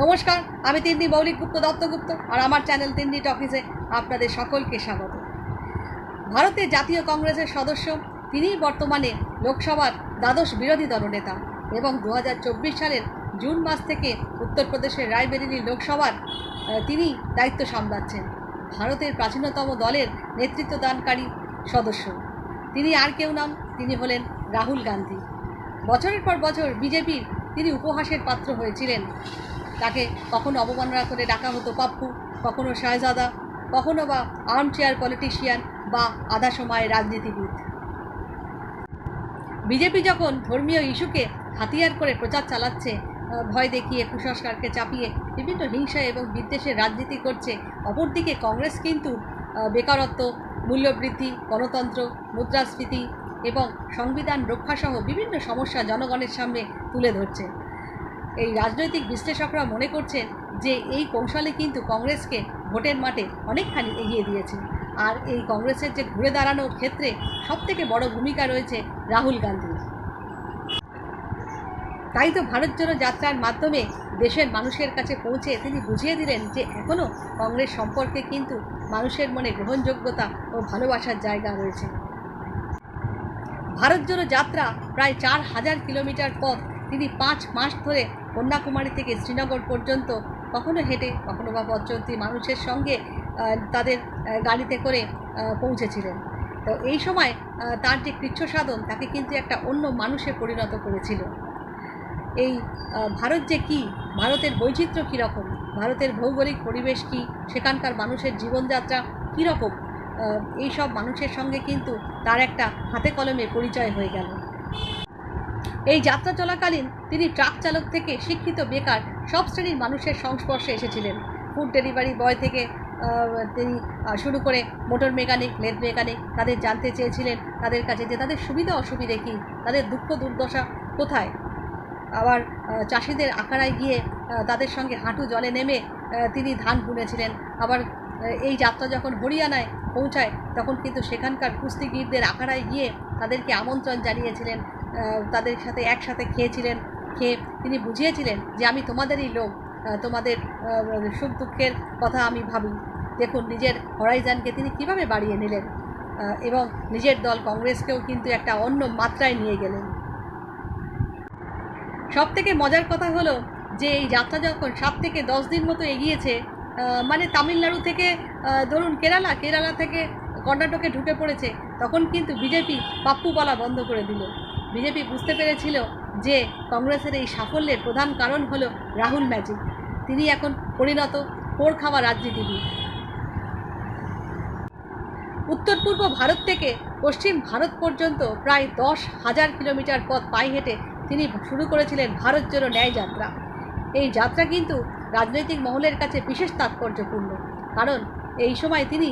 নমস্কার, আমি তিন্নি মৌলিক গুপ্ত দত্তগুপ্ত আর আমার চ্যানেল তিন্নি টকিজে আপনাদের সকলকে স্বাগত। ভারতের জাতীয় কংগ্রেসের সদস্য, তিনিই বর্তমানে লোকসভার দ্বাদশ বিরোধী দলনেতা এবং 2024 সালের জুন মাস থেকে উত্তরপ্রদেশের রায়বেরেলি লোকসভার তিনি দায়িত্ব সামলাচ্ছেন। ভারতের প্রাচীনতম দলের নেতৃত্বদানকারী সদস্য তিনি আর কেউ নন, তিনি হলেন রাহুল গান্ধী। বছরের পর বছর বিজেপির তিনি উপহাসের পাত্র হয়েছিলেন। তাকে কখনো অবমাননা করে ডাকা হতো পাপ্পু, কখনো শাহজাদা, কখনো বা আর্মচেয়ার পলিটিশিয়ান বা আধা সময়ের রাজনীতিবিদ। বিজেপি যখন ধর্মীয় ইস্যুকে হাতিয়ার করে প্রচার চালাচ্ছে, ভয় দেখিয়ে, কুসংস্কারকে চাপিয়ে বিভিন্ন হিংসা এবং বিদ্বেষের রাজনীতি করছে, অপরদিকে কংগ্রেস কিন্তু বেকারত্ব, মূল্যবৃদ্ধি, গণতন্ত্র, মুদ্রাস্ফীতি এবং সংবিধান রক্ষাসহ বিভিন্ন সমস্যা জনগণের সামনে তুলে ধরছে। এই রাজনৈতিক বিশ্লেষকরা মনে করছেন যে এই কৌশলে কিন্তু কংগ্রেসকে ভোটের মাঠে অনেকখানি এগিয়ে দিয়েছে। আর এই কংগ্রেসের যে ঘুরে দাঁড়ানোর ক্ষেত্রে সবথেকে বড় ভূমিকা রয়েছে রাহুল গান্ধীর। তাই তো ভারত জোড়ো যাত্রার মাধ্যমে দেশের মানুষের কাছে পৌঁছে তিনি বুঝিয়ে দিলেন যে এখনও কংগ্রেস সম্পর্কে কিন্তু মানুষের মনে গ্রহণযোগ্যতা ও ভালোবাসার জায়গা রয়েছে। ভারত জোড়ো যাত্রা প্রায় 4000 কিলোমিটার পথ তিনি 5 মাস ধরে কন্যাকুমারী থেকে শ্রীনগর পর্যন্ত কখনো হেঁটে, কখনো বা পথচলতি মানুষের সঙ্গে তাদের গাড়িতে করে পৌঁছেছিলেন। তো এই সময় তার যে কৃচ্ছ সাধন তাকে কিন্তু একটা অন্য মানুষে পরিণত করেছিল। এই ভারত যে কী, ভারতের বৈচিত্র্য কীরকম, ভারতের ভৌগোলিক পরিবেশ কী, সেখানকার মানুষের জীবনযাত্রা কীরকম, এই সব মানুষের সঙ্গে কিন্তু তার একটা হাতে কলমে পরিচয় হয়ে গেল। এই যাত্রা চলাকালীন তিনি ট্রাক চালক থেকে শিক্ষিত বেকার সব শ্রেণীর মানুষের সংস্পর্শে এসেছিলেন। ফুড ডেলিভারি বয় থেকে তিনি শুরু করে মোটর মেকানিক, লেদ মেকানিক, তাদের জানতে চেয়েছিলেন তাদের কাছে যে তাদের সুবিধা অসুবিধে কী, তাদের দুঃখ দুর্দশা কোথায়। আবার চাষিদের আখাড়ায় গিয়ে তাদের সঙ্গে হাঁটু জলে নেমে তিনি ধান বুনেছিলেন। আবার এই যাত্রা যখন হরিয়ানায় পৌঁছায় তখন কিন্তু সেখানকার কুস্তিগীরদের আখাড়ায় গিয়ে তাদেরকে আমন্ত্রণ জানিয়েছিলেন, তাদের সাথে একসাথে খেয়েছিলেন। খেয়ে তিনি বুঝিয়েছিলেন যে আমি তোমাদেরই লোক, তোমাদের সুখ দুঃখের কথা আমি ভাবি। দেখুন নিজের হরাইজনকে তিনি কিভাবে বাড়িয়ে নিলেন এবং নিজের দল কংগ্রেসকেও কিন্তু একটা অন্য মাত্রায় নিয়ে গেলেন। সব থেকে মজার কথা হলো যে এই যাত্রা যখন 7 থেকে 10 দিন মতো এগিয়েছে, মানে তামিলনাড়ু থেকে ধরুন কেরালা থেকে কর্ণাটকে ঢুকে পড়েছে, তখন কিন্তু বিজেপি পাপ্পু বলা বন্ধ করে দিল। বিজেপি বুঝতে পেরেছিল যে কংগ্রেসের এই সাফল্যের প্রধান কারণ হলো রাহুল ম্যাজিক। তিনি এখন পরিণত পোড় খাওয়া রাজনীতিবিদ। উত্তর পূর্ব ভারত থেকে পশ্চিম ভারত পর্যন্ত প্রায় 10,000 কিলোমিটার পথ পায়ে হেঁটে তিনি শুরু করেছিলেন ভারত জোড়ো ন্যায় যাত্রা। এই যাত্রা কিন্তু রাজনৈতিক মহলের কাছে বিশেষ তাৎপর্যপূর্ণ, কারণ এই সময় তিনি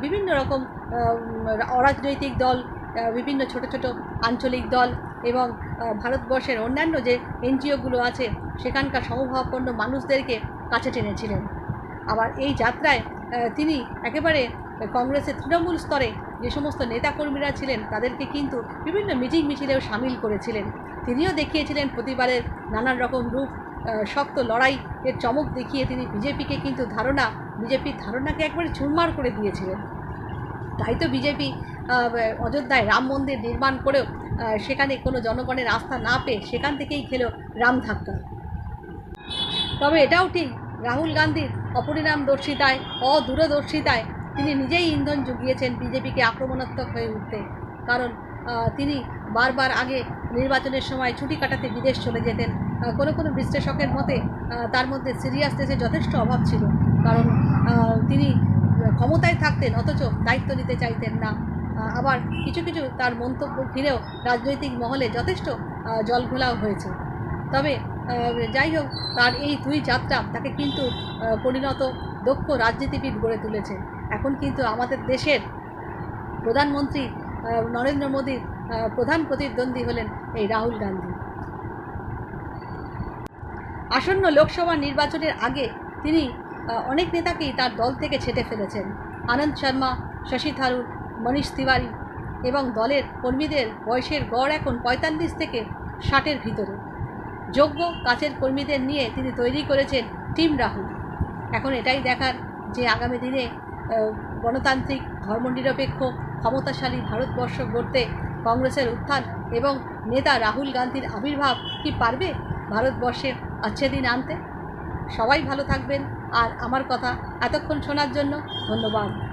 বিভিন্ন রকম অরাজনৈতিক দল, বিভিন্ন ছোট ছোট আঞ্চলিক দল এবং ভারতবর্ষের অন্যান্য যে এনজিওগুলো আছে সেখানকার সমভাবাপন্ন মানুষদেরকে কাছে টেনেছিলেন। আবার এই যাত্রায় তিনি একেবারে কংগ্রেসের তৃণমূল স্তরে যে সমস্ত নেতাকর্মীরা ছিলেন তাদেরকে কিন্তু বিভিন্ন মিটিং মিছিলেও সামিল করেছিলেন। তিনিও দেখিয়েছিলেন প্রতিবারের নানান রকম রূপ, শক্ত লড়াই এর চমক দেখিয়ে তিনি বিজেপির ধারণাকে একবারে চুরমার করে দিয়েছিলেন। তাই তো বিজেপি অযোধ্যায় রাম মন্দির নির্মাণ করেও সেখানে কোনো জনগণের আস্থা না পেয়ে সেখান থেকেই খেলো রাম ধাক্কা। তবে এটাও ঠিক, রাহুল গান্ধীর অপরিণামদর্শিতায়, অদূরদর্শিতায় তিনি নিজেই ইন্ধন জুগিয়েছেন বিজেপিকে আক্রমণাত্মক হয়ে উঠতে। কারণ তিনি বারবার আগে নির্বাচনের সময় ছুটি কাটাতে বিদেশ চলে যেতেন। কোনো বিশ্লেষকের মতে তার মধ্যে সিরিয়াসনেসের যথেষ্ট অভাব ছিল, কারণ তিনি ক্ষমতায় থাকতেন অথচ দায়িত্ব নিতে চাইতেন না। আবার কিছু তার মন্তব্য ঘিরেও রাজনৈতিক মহলে যথেষ্ট জলঘোলাও হয়েছে। তবে যাই হোক, তার এই 2 যাত্রা তাকে কিন্তু পরিণত দক্ষ রাজনীতিবিদ গড়ে তুলেছে। এখন কিন্তু আমাদের দেশের প্রধানমন্ত্রী নরেন্দ্র মোদীর প্রধান প্রতিদ্বন্দ্বী হলেন এই রাহুল গান্ধী। আসন্ন লোকসভা নির্বাচনের আগে তিনি অনেক নেতাকেই তার দল থেকে ছেঁটে ফেলেছেন। আনন্দ শর্মা, শশী থারুর, মনীষ তিওয়ারি এবং দলের কর্মীদের বয়সের গড় এখন 45 থেকে 60-এর ভিতরে। যোগ্য কাছের কর্মীদের নিয়ে তিনি তৈরি করেছেন টিম রাহুল। এখন এটাই দেখার যে আগামী দিনে গণতান্ত্রিক, ধর্মনিরপেক্ষ, ক্ষমতাশালী ভারতবর্ষ গড়তে কংগ্রেসের উত্থান এবং নেতা রাহুল গান্ধীর আবির্ভাব কি পারবে ভারতবর্ষে अच्छे দিন আনতে। সবাই ভালো থাকবেন। আর আমার কথা এতক্ষণ শোনার জন্য ধন্যবাদ।